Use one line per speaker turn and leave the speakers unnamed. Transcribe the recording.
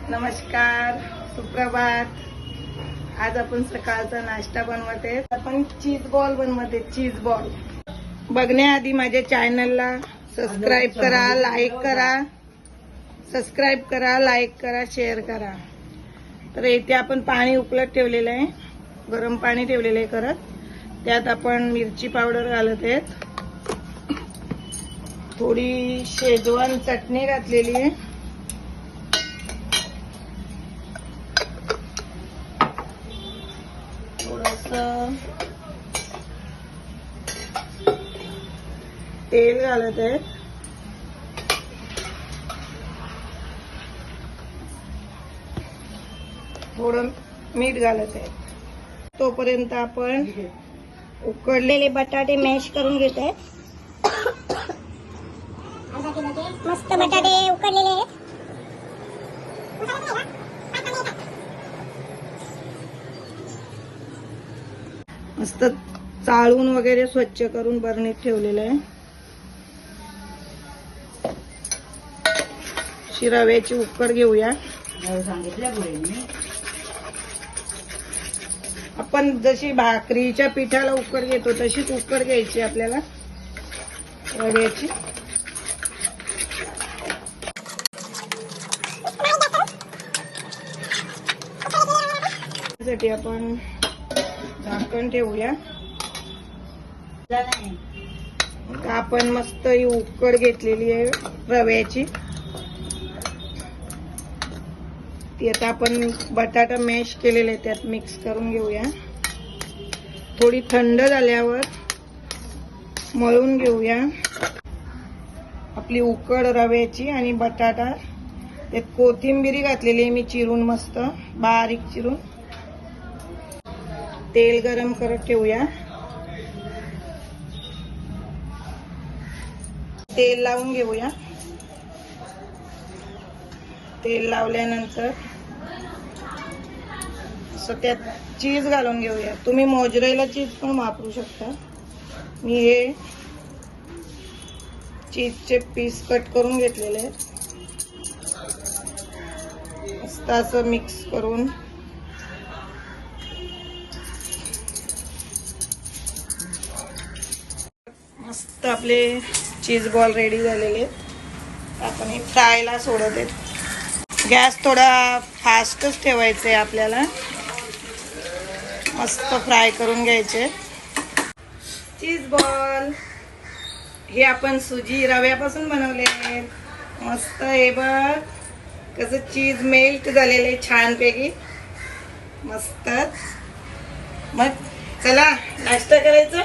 नमस्कार, सुप्रभात। आज आपण सकाळचा नाश्ता बनवते। आपण चीज बॉल बनवते। चीज बॉल बघण्याआधी माझ्या चॅनलला सबस्क्राइब करा, लाईक करा, सबस्क्राइब करा, लाईक करा, शेअर करा। तर इथे आपण पाणी उकळत ठेवलेलं आहे, गरम पाणी ठेवलेलं आहे करत। त्यात आपण मिरची पावडर घालत आहेत, थोडी शेजवान चटणी घातलेली आहे, थोडंसं तेल घालत आहे, थोडं मीठ घालत आहे। तोपर्यंत आपण उकडलेले बटाटे मॅश करून घेत आहे।
मस्त बटाटे उकडलेले आहेत।
मस्त चाळून वगैरे स्वच्छ करून बरणीत ठेवलेलं आहे। रव्याची उकड घेऊया। आपण जशी भाकरीच्या पिठाला उकड घेतो तशीच उकड घ्यायची आपल्याला रव्याची। त्यासाठी आपण झाकण ठेवूया। आपण मस्त ही उकड घेतलेली आहे रव्याची, ती आता आपण बटाटा मॅश केलेले त्यात मिक्स करून घेऊया। थोडी थंड झाल्यावर मळून घेऊया आपली उकड रव्याची आणि बटाटा। त्यात कोथिंबीर घातलेली आहे मी चिरून, मस्त बारीक चिरून। तेल गरम करत ठेवूया, तेल लावून घेऊया। तेल लावल्यानंतर असं त्यात चीज घालून घेऊया। तुम्ही मोजरेला चीज पण वापरू शकता। मी हे चीजचे पीस कट करून घेतलेले आहेत। मस्त असं मिक्स करून मस्त आपले चीज बॉल रेडी झालेले आहेत। आपण हे फ्रायला सोडत आहेत। गॅस थोडा फास्टच ठेवायचा आहे आपल्याला, मस्त फ्राय करून घ्यायचे चीज बॉल। हे आपण सुजी रव्यापासून बनवले आहेत। मस्त हे बघ कसं चीज मेल्ट झालेले छानपैकी, मस्त। मग चला नाश्ता करायचा।